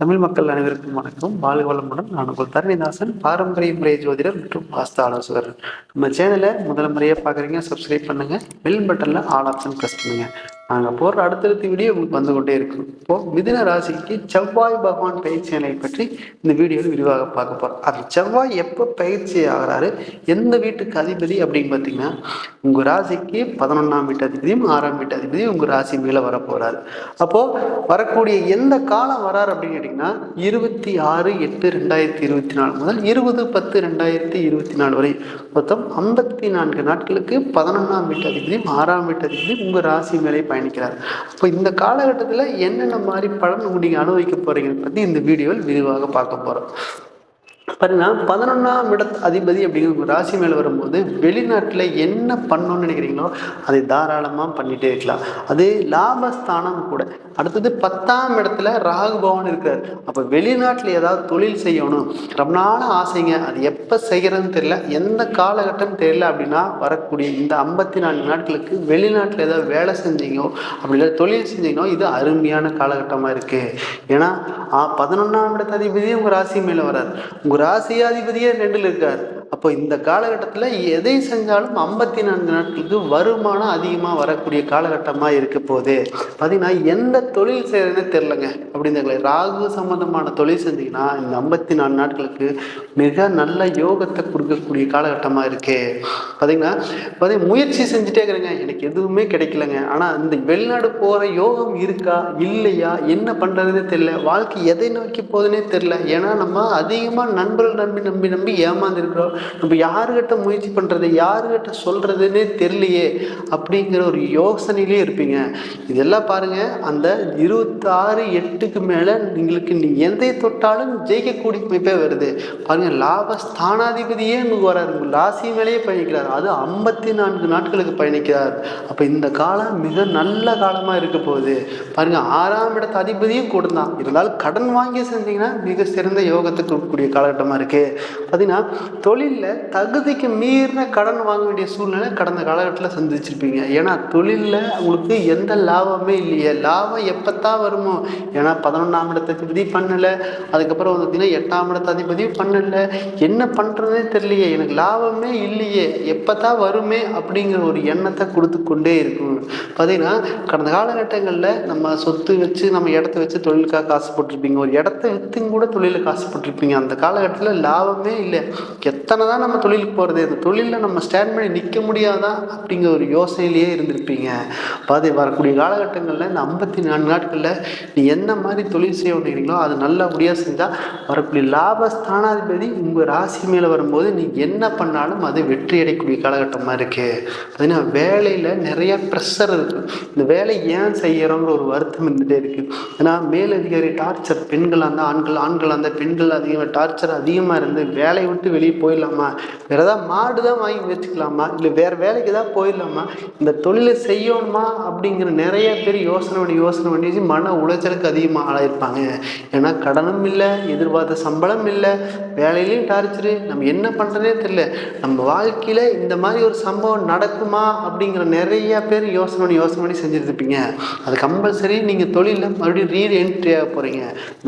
தமிழ் மக்கள் அனைவருக்கும் வணக்கம். வாழ்க வளமுடன். நான் உங்கள் தரணிதாசன், பாரம்பரிய முறை ஜோதிடர் மற்றும் வாஸ்து ஆலோசகர். நம்ம சேனலை முதல் முறையாக பார்க்குறீங்க, சப்ஸ்கிரைப் பண்ணுங்க. பெல் பட்டன்ல ஆல் ஆப்ஷன் ப்ரெஸ் பண்ணுங்க. நாங்கள் போடுற அடுத்தடுத்த வீடியோ உங்களுக்கு வந்து கொண்டே இருக்கும். இப்போ மிதுன ராசிக்கு செவ்வாய் பகவான் பயிற்சி நிலையை பற்றி இந்த வீடியோவில் விரிவாக பார்க்க போகிறோம். அது செவ்வாய் எப்போ பயிற்சி ஆகிறாரு, எந்த வீட்டுக்கு அதிபதி அப்படின்னு பார்த்தீங்கன்னா, உங்கள் ராசிக்கு 11ஆம் வீட்டு அதிபதியும் 6ஆம் வீட்டு அதிபதியும் உங்கள் ராசி மேலே வரப்போகிறாரு. அப்போது வரக்கூடிய எந்த காலம் வராரு அப்படின்னு கேட்டிங்கன்னா, 26/8/2024 முதல் 20/10/2024 வரை மொத்தம் 54 நாட்களுக்கு 11ஆம் வீட்டு அதிபதியும் 6ஆம் வீட்டு அதிபதியும் உங்கள் ராசி மேலே பயணிக்கிறார். அப்போ இந்த காலகட்டத்தில் என்னென்ன மாதிரி பலன் நீங்கள் அனுபவிக்க போறீங்கன்னு பற்றி இந்த வீடியோவில் விரிவாக பார்க்க போகிறோம். பாருங்கன்னா, 11ஆம் அதிபதி அப்படிங்கிற ராசி மேலே வரும்போது வெளிநாட்டில் என்ன பண்ணணும்னு நினைக்கிறீங்களோ அதை தாராளமாக பண்ணிகிட்டே இருக்கலாம். அது லாபஸ்தானம் கூட. அடுத்தது 10ஆம் இடத்துல ராகு பகவான் இருக்கிறார். அப்போ வெளிநாட்டில் ஏதாவது தொழில் செய்யணும், ரொம்ப நாள் ஆசைங்க, அது எப்போ செய்கிறதுன்னு தெரியல, எந்த காலகட்டம் தெரியல அப்படின்னா வரக்கூடிய இந்த 54 நாட்களுக்கு வெளிநாட்டில் ஏதாவது வேலை செஞ்சீங்களோ அப்படி இல்லை தொழில் செஞ்சீங்களோ இது அருமையான காலகட்டமாக இருக்குது. ஏன்னா 11ஆம் இடத்து அதிபதியே உங்கள் ராசி மேலே வராது, உங்கள் ராசியாதிபதியே 2ல் இருக்கார். அப்போ இந்த காலகட்டத்தில் எதை செஞ்சாலும் 54 நாட்களுக்கு வருமானம் அதிகமாக வரக்கூடிய காலகட்டமாக இருக்க போகுது. பார்த்தீங்கன்னா, எந்த தொழில் செய்யறதுன்னு தெரிலங்க அப்படின்னு ராகு சம்பந்தமான தொழில் செஞ்சீங்கன்னா இந்த 54 நாட்களுக்கு மிக நல்ல யோகத்தை கொடுக்கக்கூடிய காலகட்டமாக இருக்கு. பார்த்தீங்கன்னா முயற்சி செஞ்சுட்டே இருக்கிறேங்க, எனக்கு எதுவுமே கிடைக்கலங்க, ஆனால் இந்த வெளிநாடு போகிற யோகம் இருக்கா இல்லையா, என்ன பண்ணுறதுனே தெரியல, வாழ்க்கை எதை நோக்கி போகுதுன்னே தெரியல. ஏன்னா நம்ம அதிகமாக நண்பர்கள் நம்பி ஏமாந்துருக்கிறோம். நம்ம யாருக்கிட்ட முயற்சி பண்ணுறது, யாருக்கிட்ட சொல்கிறதுன்னே தெரியலையே அப்படிங்கிற ஒரு யோசனையிலே இருப்பீங்க. இதெல்லாம் பாருங்கள், அந்த 26/8க்கு மேலே நீங்களுக்கு எதை தொட்டாலும் ஜெயிக்கக்கூடிய அமைப்பே வருது. பாருங்கள், லாபஸ்தானாதிபதியே உங்களுக்கு வராது, உங்கள் ராசி மேலேயே பயணிக்கிறார். அது 54 நாட்களுக்கு பயணிக்கிறார். அப்போ இந்த காலம் மிக நல்ல காலமாக இருக்க போகுது. பாருங்கள், 6ஆம் இடத்து அதிபதியும் கூட தான் இருந்தாலும் கடன் வாங்கி செஞ்சீங்கன்னா மிக சிறந்த யோகத்தை கொடுக்கக்கூடிய காலகட்டமாக இருக்குது. பார்த்தீங்கன்னா, தொழிலில் தகுதிக்கு மீறின கடன் வாங்க வேண்டிய சூழ்நிலை கடந்த காலகட்டத்தில் சந்திச்சிருப்பீங்க. ஏன்னா தொழிலில் உங்களுக்கு எந்த லாபமே இல்லையே, லாபம் எப்போத்தான் வருமோ, ஏன்னா 11ஆம் இடத்து அதிபதி பண்ணலை, அதுக்கப்புறம் வந்து பார்த்தீங்கன்னா 8ஆம் இடத்து அதிபதியும் பண்ணலை, என்ன பண்ணுறதுனே தெரியலையே, எனக்கு லாபமே இல்லையே, எப்போத்தான் வருமே அப்படிங்கிற ஒரு எண்ணத்தை கொடுத்து கொண்டே இருக்கும். பார்த்தீங்கன்னா, கடந்த காலகட்டங்களில் நம்ம சொத்து வச்சு நம்ம இடத்த வச்சு தொழிலுக்காக காசு போட்டிருப்பீங்க, ஒரு இடத்த விற்றுங்க கூட தொழிலுக்கு காசுப்பட்டிருப்பீங்க. அந்த காலகட்டத்தில் லாபமே இல்லை, எத்தனை தான் நம்ம தொழிலுக்கு போகிறது, இந்த தொழிலில் நம்ம ஸ்டாண்ட் பண்ணி நிற்க முடியாதா அப்படிங்கிற ஒரு யோசனையிலேயே இருந்திருப்பீங்க. வரக்கூடிய காலகட்டங்களில் இந்த 54 நாட்களில் நீ என்ன மாதிரி தொழில் செய்ய வேண்டிங்களோ அது நல்லபடியாக செஞ்சால் வரக்கூடிய லாபஸ்தானாதிபதி உங்கள் ராசி மேலே வரும்போது நீ என்ன பண்ணாலும் அது வெற்றி அடையக்கூடிய காலகட்டமாக இருக்குது. பார்த்தீங்கன்னா, வேலையில் நிறைய ப்ரெஷர் இருக்குது, இந்த வேலை ஏன் செய்கிறோங்கிற ஒரு வருத்தம் இருந்துகிட்டே இருக்குது. ஏன்னா மேலதிகாரி டார்ச்சர், பெண்களாக இருந்தால் ஆண்களாக இருந்தால் பெண்கள் அதிகமாக டார்ச்சர் அதிகமாக இருந்து வேலையை விட்டு வெளியே போயிடலாமா, வேறு ஏதாவது மாடு தான் வாங்கி வச்சுக்கலாமா, இல்லை வேறு வேலைக்கு ஏதாவது போயிடலாமா, இந்த தொழிலை செய்யணுமா அப்படிங்கிற நிறைய பேர் யோசனை பண்ணி மன உளைச்சலுக்கு அதிகமாக ஆளாயிருப்பாங்க. ஏன்னா கடனும் இல்லை, எதிர்பார்த்த சம்பளம் இல்லை, வேலையிலையும் டார்ச்சரு, நம்ம என்ன பண்ணுறதே தெரியல, நம்ம வாழ்க்கையில் இந்த மாதிரி ஒரு சம்பவம் நடக்குமா அப்படிங்கிற நிறைய பேர் யோசனை பண்ணி செஞ்சுருப்பீங்க. அது கம்பல்சரி நீங்கள் தொழிலில் மறுபடியும் ரீஎன்ட்ரி ஆக போகிறீங்க,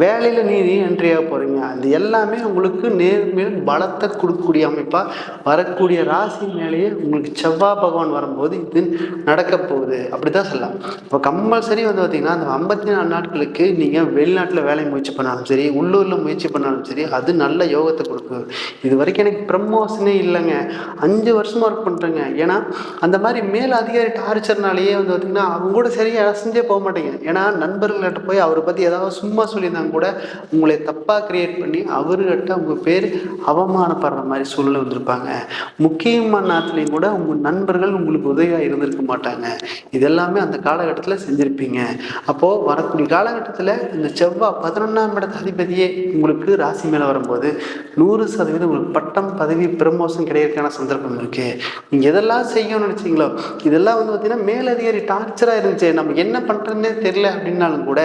வேலையில் ரீஎன்ட்ரி ஆக போகிறீங்க. அது எல்லாமே உங்களுக்கு நேர்மேல் பலத்தை கொடுக்கக்கூடிய அமைப்பாக வரக்கூடிய ராசி மேலேயே உங்களுக்கு செவ்வாய் பகவான் வரும்போது இது நடக்க போகுது அப்படி தான் சொல்லலாம். இப்போ கம்பல்சரி வந்து பார்த்திங்கன்னா, அந்த 54 நாட்களுக்கு நீங்கள் வெளிநாட்டில் வேலை முயற்சி பண்ணாலும் சரி, உள்ளூரில் முயற்சி பண்ணாலும் சரி, அது நல்ல யோகத்தை கொடுக்கும். இது வரைக்கும் எனக்கு ப்ரமோஷனே இல்லைங்க, 5 வருஷமாக ஒர்க் பண்ணுறேங்க, ஏன்னா அந்த மாதிரி மேல் அதிகாரி டார்ச்சர்னாலேயே வந்து பார்த்திங்கன்னா அவங்க கூட சரியாக அசைஞ்சே போக மாட்டேங்க. ஏன்னா நண்பர்கள்கிட்ட போய் அவரை பற்றி ஏதாவது சும்மா சொல்லியிருந்தாங்க கூட உங்களை தப்பாக கிரியேட் பண்ணி அவர்கிட்ட உங்கள் பேர் அவமானப்படுற மாதிரி சூழ்நிலை வந்திருப்பாங்க. முக்கியமான நேரத்துலையும் கூட உங்கள் நண்பர்கள் உங்களுக்கு உதவியாக இருந்திருக்க மாட்டாங்க. இதெல்லாமே அந்த காலகட்டத்தில் செஞ்சுருப்பீங்க. அப்போது வரக்கூடிய காலகட்டத்தில் இந்த செவ்வாய் 11ஆம் இடத்து அதிபதியே உங்களுக்கு ராசி மேலே வரும்போது 100% உங்களுக்கு பட்டம் பதவி ப்ரமோஷன் கிடைக்கிறதுக்கான சந்தர்ப்பம் இருக்குது. நீங்கள் எதெல்லாம் செய்யணும்னு நினச்சிங்களோ இதெல்லாம் வந்து பார்த்திங்கன்னா மேலதிகாரி டார்ச்சராக இருந்துச்சு, நம்ம என்ன பண்ணுறதுன்னே தெரியல அப்படின்னாலும் கூட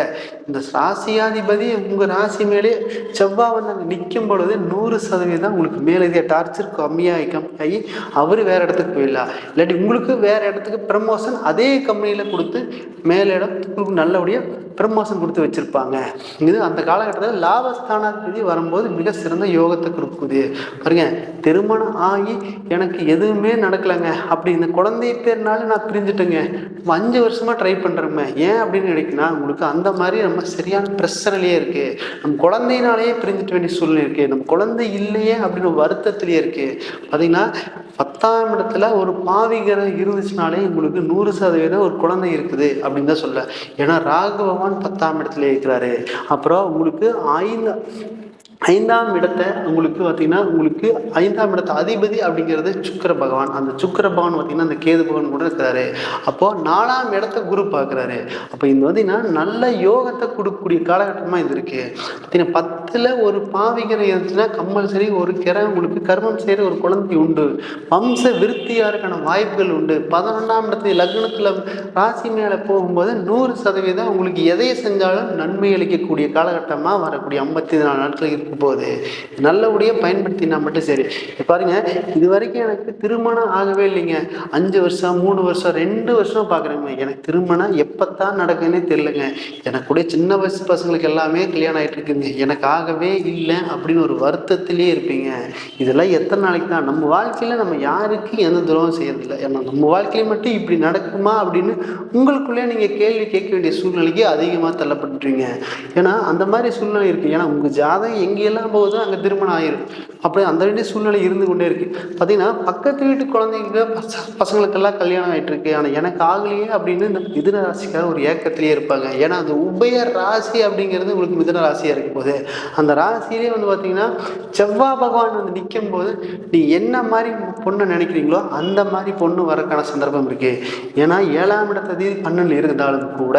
இந்த ராசியாதிபதி உங்கள் ராசி மேலே செவ்வாய் வந்து அங்கே நிற்கும் பொழுது 100% உங்களுக்கு மேலதிகாரி இருக்க டார்ச்சர் கம்மியாகி அவர் வேறு இடத்துக்கு போயிடலாம். இல்லாட்டி உங்களுக்கு வேறு இடத்துக்கு ப்ரமோஷன் அதே கம்பெனியில் கொடுத்து மேலே இடம் நல்லபடியாக ப்ரமோஷன் கொடுத்து வச்சுருப்பாங்க. இது அந்த காலகட்டத்தில் லாபஸ்தானாதிபதி வரும்போது மிக சிறந்த யோகத்தை கொடுக்குது. பாருங்க, திருமணம் ஆகி எனக்கு எதுவுமே நடக்கலைங்க, அப்படி இந்த குழந்தை பேர்னால நான் பிரிஞ்சுட்டேங்க, 5 வருஷமாக ட்ரை பண்ணுறேங்க, ஏன் அப்படின்னு நினைக்கினா உங்களுக்கு அந்த மாதிரி நம்ம சரியான பிரச்சனையிலே இருக்குது. நம்ம குழந்தையினாலேயே பிரிஞ்சுட்டு வேண்டிய சூழ்நிலை இருக்குது, நம்ம குழந்தை இல்லையே அப்படின்னு வருத்தத்திலேயே இருக்குது. பார்த்தீங்கன்னா 10ஆம் இடத்துல ஒரு பாவிகரம் இருந்துச்சுனாலே உங்களுக்கு 100% ஒரு குழந்தை இருக்குது அப்படின்னு தான் சொல்ல. ஏன்னா ராகு பகவான் 10ஆம் இடத்துல இருக்கிறாரு. அப்புறம் உங்களுக்கு 5ஆம் இடத்தை உங்களுக்கு பார்த்தீங்கன்னா உங்களுக்கு 5ஆம் இடத்த அதிபதி அப்படிங்கிறது சுக்கிர பகவான். அந்த சுக்கிர பகவான் பார்த்தீங்கன்னா அந்த கேது பகவான் கூட இருக்கிறாரு. அப்போது 4ஆம் இடத்த குரு பார்க்குறாரு. அப்போ இது பார்த்தீங்கன்னா நல்ல யோகத்தை கொடுக்கக்கூடிய காலகட்டமாக இது இருக்குது. பார்த்தீங்கன்னா 10ல் ஒரு பாவிகரம் இருந்துச்சுன்னா கம்பல்சரி ஒரு கிரை உங்களுக்கு கர்மம் செய்கிற ஒரு குழந்தை உண்டு, வம்ச விருத்தியாருக்கான வாய்ப்புகள் உண்டு. 11ஆம் இடத்துல லக்னத்தில் ராசி மேலே போகும்போது 100% உங்களுக்கு எதையை செஞ்சாலும் நன்மை அளிக்கக்கூடிய காலகட்டமாக வரக்கூடிய 54 நாட்கள் இருக்கு போது நல்லபடியாக பயன்படுத்தினா மட்டும் சரி. பாருங்க, இது வரைக்கும் எனக்கு திருமணம் ஆகவே இல்லைங்க, 5 வருஷம் 3 வருஷம் 2 வருஷம் பார்க்குறேங்க, எனக்கு திருமணம் எப்பத்தான் நடக்குதுன்னே தெரியலங்க, எனக்கு கூட சின்ன வயசு பசங்களுக்கு எல்லாமே கல்யாணம் ஆகிட்டு இருக்குங்க, எனக்கு ஆகவே இல்லை அப்படின்னு ஒரு வருத்தத்திலே இருப்பீங்க. இதெல்லாம் எத்தனை நாளைக்கு தான்? நம்ம வாழ்க்கையில் நம்ம யாருக்கும் எந்த துரோகம் செய்யறதில்லை. ஏன்னா நம்ம வாழ்க்கையில மட்டும் இப்படி நடக்குமா அப்படின்னு உங்களுக்குள்ளே நீங்கள் கேள்வி கேட்க வேண்டிய சூழ்நிலைக்கு அதிகமாக தள்ளப்பட்டுருவீங்க. ஏன்னா அந்த மாதிரி சூழ்நிலை இருக்குது. ஏன்னா உங்கள் ஜாதகம் எங்கெல்லாம் போகுதோ அங்கே திருமணம் ஆயிரும். அப்படி அந்த வேண்டிய சூழ்நிலை இருந்து கொண்டே இருக்குது. பார்த்தீங்கன்னா பக்கத்து வீட்டு குழந்தைங்க பசங்களுக்கெல்லாம் கல்யாணம் ஆகிட்டு இருக்கு, ஆனால் எனக்கு ஆகலையே அப்படின்னு இந்த மிதுன ராசிக்கார ஒரு ஏக்கத்திலேயே இருப்பாங்க. ஏன்னா அந்த உபய ராசி அப்படிங்கிறது உங்களுக்கு மிதுன ராசியாக இருக்கும் போது அந்த ராசியிலே வந்து பார்த்தீங்கன்னா செவ்வாய் பகவான் வந்து நிற்கும் போது நீ என்ன மாதிரி பொண்ணை நினைக்கிறீங்களோ அந்த மாதிரி பொண்ணு வரக்கான சந்தர்ப்பம் இருக்குது. ஏன்னா 7ஆம் இடத்ததிபதி 12 இருந்தாலும் கூட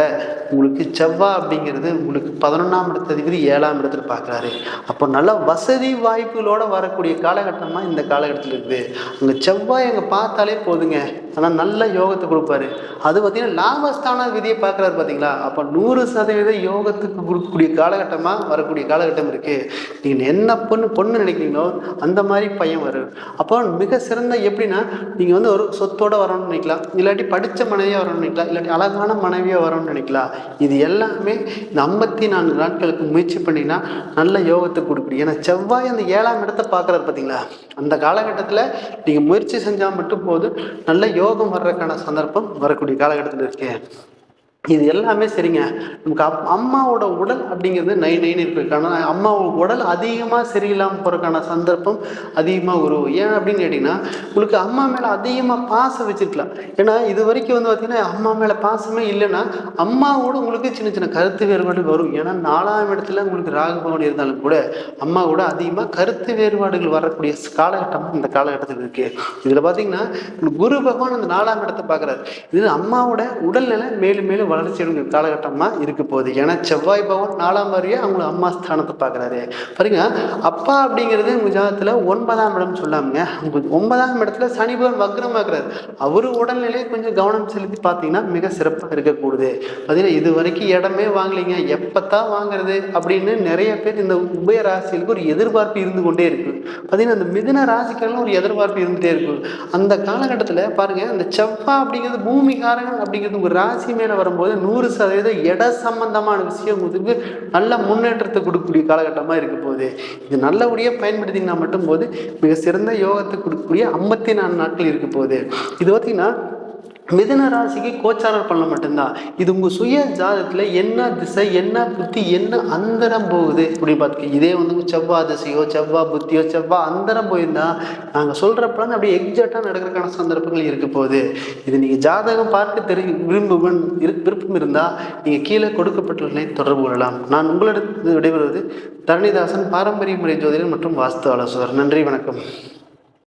உங்களுக்கு செவ்வாய் அப்படிங்கிறது உங்களுக்கு 11ஆம் இடத்ததிபதி 7ஆம் இடத்துல பார்க்குறாரு. அப்போ நல்ல வசதி வாய்ப்புகளோடு வரக்கூடிய காலகட்டமாக இந்த காலகட்டத்தில் இருக்குது. அங்கே செவ்வாய் அங்கே பார்த்தாலே போதுங்க, ஆனால் நல்ல யோகத்தை கொடுப்பாரு. அது பார்த்தீங்கன்னா லாபஸ்தான விதியை பார்க்குறாரு பார்த்தீங்களா? அப்போ 100% யோகத்துக்கு கொடுக்கக்கூடிய காலகட்டமாக வரக்கூடிய காலகட்டம் இருக்குது. நீங்கள் என்ன பொண்ணு நினைக்கிறீங்களோ அந்த மாதிரி பையன் வரும். அப்போ மிக சிறந்த எப்படின்னா நீங்கள் வந்து ஒரு சொத்தோடு வரணும்னு நினைக்கலாம், இல்லாட்டி படித்த மனைவியாக வரணும்னு நினைக்கலாம், இல்லாட்டி அழகான மனைவியாக வரணும்னு நினைக்கலாம். இது எல்லாமே இந்த 54 நாட்களுக்கு முயற்சி பண்ணிங்கன்னா நல்ல யோகத்தை கொடுக்குறீங்க. ஏன்னா செவ்வாய் அந்த 7ஆம் இடத்தை பார்க்குறாரு பார்த்தீங்களா? அந்த காலகட்டத்தில் நீங்கள் முயற்சி செஞ்சால் மட்டும் போதும் நல்ல யோகம் வர்றதுக்கான சந்தர்ப்பம் வரக்கூடிய காலகட்டத்தில் இருக்கு. இது எல்லாமே சரிங்க. நமக்கு அம்மாவோட உடல் அப்படிங்கிறது நைன்னு இருக்கிறதுக்கான அம்மாவோட உடல் அதிகமாக சரியில்லாமல் போகிறதுக்கான சந்தர்ப்பம் அதிகமாக வரும். ஏன் அப்படின்னு கேட்டிங்கன்னா உங்களுக்கு அம்மா மேலே அதிகமாக பாசம் வச்சுருக்கலாம். ஏன்னா இது வரைக்கும் வந்து பார்த்திங்கன்னா அம்மா மேலே பாசமே இல்லைன்னா அம்மாவோட உங்களுக்கு சின்ன சின்ன கருத்து வேறுபாடு வரும். ஏன்னா 4ஆம் இடத்துல உங்களுக்கு ராகு பகவான் இருந்தாலும் கூட அம்மாவோட அதிகமாக கருத்து வேறுபாடுகள் வரக்கூடிய காலகட்டமாக இந்த காலகட்டத்தில் இருக்குது. இதில் பார்த்திங்கன்னா குரு பகவான் அந்த 4ஆம் இடத்தை பார்க்குறாரு. இது அம்மாவோட உடல்நிலை மேலும் மேலும் வளர்ச்சி எடுக்கிற காலகட்டமாக இருக்க போகுது. ஏன்னா செவ்வாய் பகவான் 4ஆம் வாரியே அவங்களை அம்மா ஸ்தானத்தை பார்க்குறாரு. பாருங்க, அப்பா அப்படிங்கிறது உங்கள் ஜாதகத்தில் 9ஆம் இடம் சொல்லாமுங்க. 9ஆம் இடத்துல சனி பகவான் வக்ரமாக்குறாரு. அவரு உடல்நிலையை கொஞ்சம் கவனம் செலுத்தி பார்த்தீங்கன்னா மிக சிறப்பாக இருக்கக்கூடுது. பார்த்தீங்கன்னா இது வரைக்கும் இடமே வாங்கலைங்க, எப்பத்தான் வாங்குறது அப்படின்னு நிறைய பேர் இந்த உபய ராசிகளுக்கு ஒரு எதிர்பார்ப்பு இருந்து கொண்டே இருக்கு. பார்த்தீங்கன்னா இந்த மிதுன ராசிக்கெல்லாம் ஒரு எதிர்பார்ப்பு இருந்துகிட்டே இருக்கும். அந்த காலகட்டத்தில் பாருங்க, அந்த செவ்வாய் அப்படிங்கிறது பூமிகாரகன் அப்படிங்கிறது ஒரு ராசி மேலே வரும்போது 100% இட சம்பந்தமான விஷயம் உங்களுக்கு நல்ல முன்னேற்றத்தை கொடுக்கக்கூடிய காலகட்டமாக இருக்க போகுது. இது நல்லபடியாக பயன்படுத்தினா மட்டும் போது மிக சிறந்த யோகத்தை கொடுக்கக்கூடிய 54 நாட்கள் இருக்க போகுது. இது பார்த்தீங்கன்னா மிதுன ராசிக்கு கோச்சாரம் பண்ண மட்டும்தான். இது உங்கள் சுய ஜாதகத்தில் என்ன திசை என்ன புத்தி என்ன அந்தரம் போகுது அப்படி பார்த்துக்க. இதே வந்து செவ்வாய் திசையோ செவ்வாய் புத்தியோ செவ்வாய் அந்தரம் போயிருந்தா நாங்கள் சொல்கிறப்பெல்லாம் அப்படியே எக்ஸாக்டாக நடக்கிறதுக்கான சந்தர்ப்பங்கள் இருக்க போகுது. இது நீங்கள் ஜாதகம் பார்க்க விருப்பம் இருந்தால் நீங்கள் கீழே கொடுக்கப்பட்டுள்ளதை தொடர்பு கொள்ளலாம். நான் உங்களிடத்து விடைபெறுவது தரணிதாசன், பாரம்பரிய முறை ஜோதிடர் மற்றும் வாஸ்து ஆலோசகர். நன்றி, வணக்கம்.